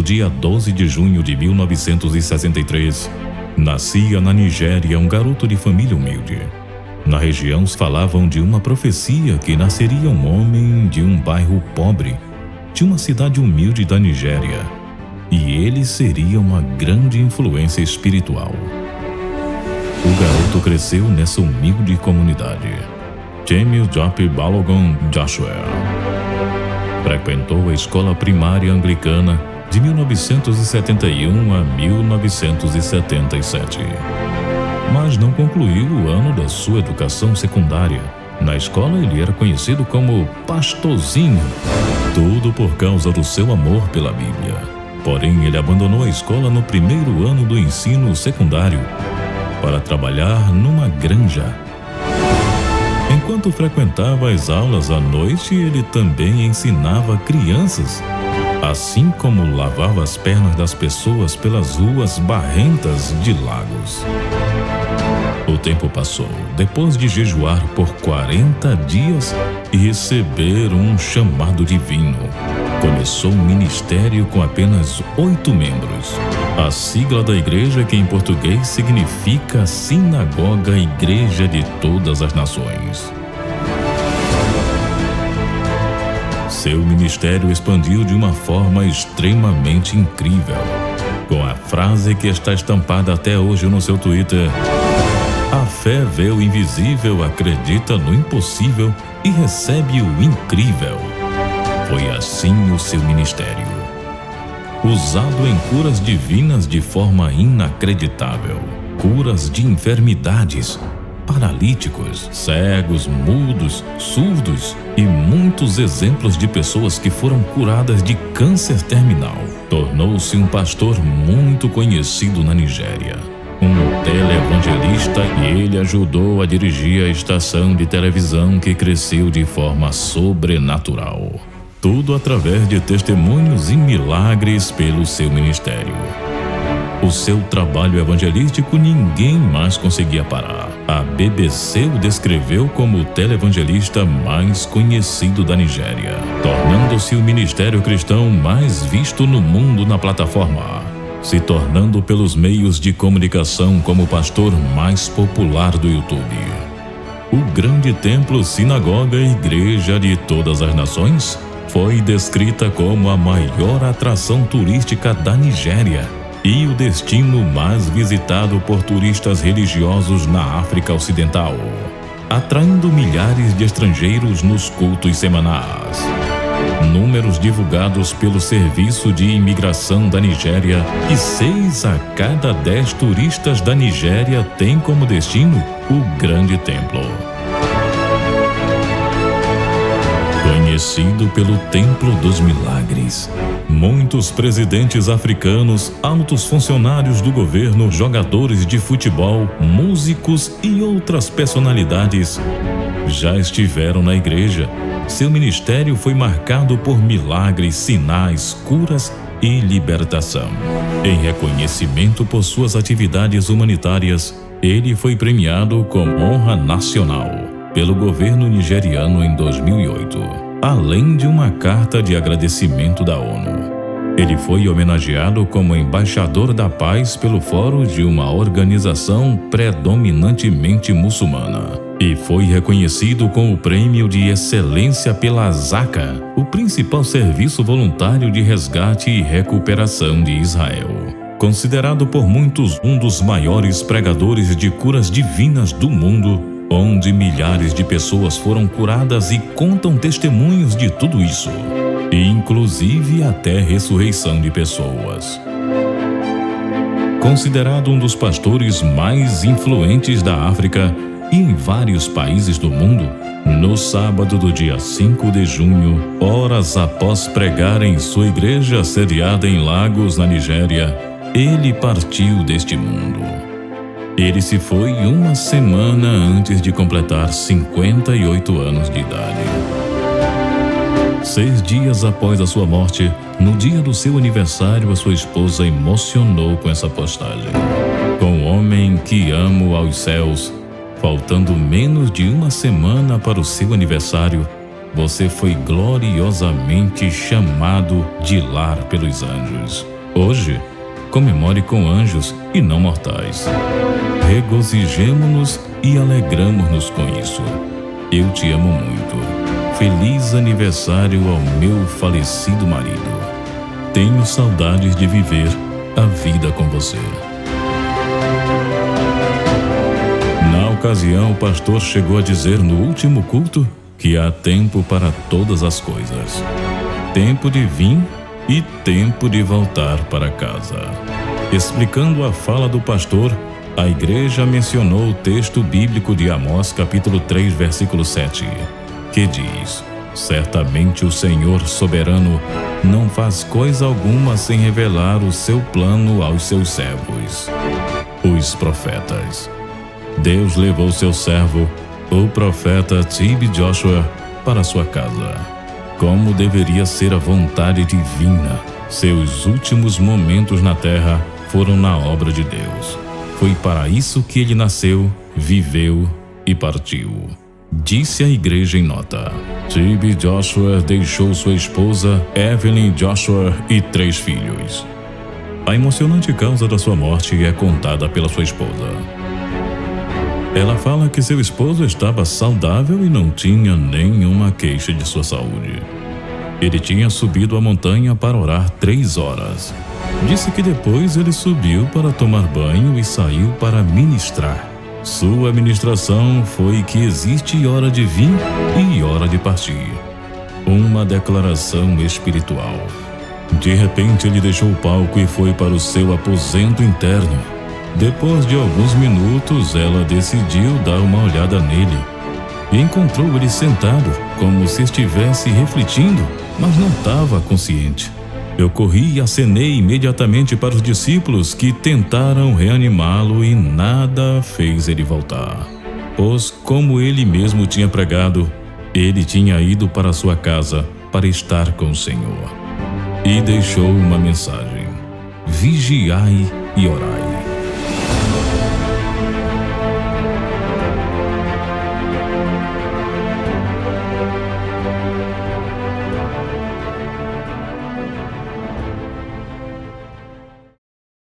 dia 12 de junho de 1963, nascia na Nigéria um garoto de família humilde. Na região falavam de uma profecia que nasceria um homem de um bairro pobre, de uma cidade humilde da Nigéria, e ele seria uma grande influência espiritual. O garoto cresceu nessa humilde comunidade. James Job Balogun Joshua frequentou a escola primária anglicana de 1971 a 1977, mas não concluiu o ano da sua educação secundária. Na escola ele era conhecido como Pastorzinho, tudo por causa do seu amor pela Bíblia. Porém, ele abandonou a escola no primeiro ano do ensino secundário para trabalhar numa granja. Enquanto frequentava as aulas à noite, ele também ensinava crianças, assim como lavava as pernas das pessoas pelas ruas barrentas de Lagos. O tempo passou. Depois de jejuar por 40 dias e receber um chamado divino, começou um ministério com apenas 8 membros. A sigla da igreja, que em português significa Sinagoga Igreja de Todas as Nações. Seu ministério expandiu de uma forma extremamente incrível, com a frase que está estampada até hoje no seu Twitter: "A fé vê o invisível, acredita no impossível e recebe o incrível." Foi assim o seu ministério, usado em curas divinas de forma inacreditável. Curas de enfermidades, paralíticos, cegos, mudos, surdos e muitos exemplos de pessoas que foram curadas de câncer terminal. Tornou-se um pastor muito conhecido na Nigéria, um televangelista, e ele ajudou a dirigir a estação de televisão que cresceu de forma sobrenatural. Tudo através de testemunhos e milagres pelo seu ministério. O seu trabalho evangelístico ninguém mais conseguia parar. A BBC o descreveu como o televangelista mais conhecido da Nigéria, tornando-se o ministério cristão mais visto no mundo na plataforma, se tornando pelos meios de comunicação como o pastor mais popular do YouTube. O grande templo Sinagoga Igreja de Todas as Nações foi descrita como a maior atração turística da Nigéria e o destino mais visitado por turistas religiosos na África Ocidental, atraindo milhares de estrangeiros nos cultos semanais. Números divulgados pelo Serviço de Imigração da Nigéria: que 6 a cada 10 turistas da Nigéria têm como destino o grande templo. Conhecido pelo Templo dos Milagres, muitos presidentes africanos, altos funcionários do governo, jogadores de futebol, músicos e outras personalidades já estiveram na igreja. Seu ministério foi marcado por milagres, sinais, curas e libertação. Em reconhecimento por suas atividades humanitárias, ele foi premiado com honra nacional pelo governo nigeriano em 2008, além de uma carta de agradecimento da ONU. Ele foi homenageado como embaixador da paz pelo Fórum de uma organização predominantemente muçulmana e foi reconhecido com o Prêmio de Excelência pela Zaka, o principal serviço voluntário de resgate e recuperação de Israel. Considerado por muitos um dos maiores pregadores de curas divinas do mundo, onde milhares de pessoas foram curadas e contam testemunhos de tudo isso, inclusive até ressurreição de pessoas. Considerado um dos pastores mais influentes da África e em vários países do mundo, no sábado do dia 5 de junho, horas após pregar em sua igreja sediada em Lagos, na Nigéria, ele partiu deste mundo. Ele se foi uma semana antes de completar 58 anos de idade. 6 dias após a sua morte, no dia do seu aniversário, a sua esposa emocionou com essa postagem: "Com o homem que amo aos céus, faltando menos de uma semana para o seu aniversário, você foi gloriosamente chamado de lar pelos anjos." Hoje, comemore com anjos e não mortais. Regozijemo-nos e alegramo-nos com isso. Eu te amo muito. Feliz aniversário ao meu falecido marido. Tenho saudades de viver a vida com você. Na ocasião, o pastor chegou a dizer no último culto que há tempo para todas as coisas. Tempo de vir e tempo de voltar para casa. Explicando a fala do pastor, a igreja mencionou o texto bíblico de Amós, capítulo 3, versículo 7, que diz: certamente o Senhor soberano não faz coisa alguma sem revelar o seu plano aos seus servos, os profetas. Deus levou seu servo, o profeta T.B. Joshua, para sua casa. Como deveria ser a vontade divina, seus últimos momentos na terra foram na obra de Deus. Foi para isso que ele nasceu, viveu e partiu. Disse a igreja em nota: T.B. Joshua deixou sua esposa, Evelyn Joshua, e 3 filhos. A emocionante causa da sua morte é contada pela sua esposa. Ela fala que seu esposo estava saudável e não tinha nenhuma queixa de sua saúde. Ele tinha subido a montanha para orar 3 horas. Disse que depois ele subiu para tomar banho e saiu para ministrar. Sua ministração foi que existe hora de vir e hora de partir. Uma declaração espiritual. De repente ele deixou o palco e foi para o seu aposento interno. Depois de alguns minutos, ela decidiu dar uma olhada nele e encontrou ele sentado, como se estivesse refletindo, mas não estava consciente. Eu corri e acenei imediatamente para os discípulos, que tentaram reanimá-lo e nada fez ele voltar. Pois, como ele mesmo tinha pregado, ele tinha ido para sua casa para estar com o Senhor. E deixou uma mensagem: vigiai e orai.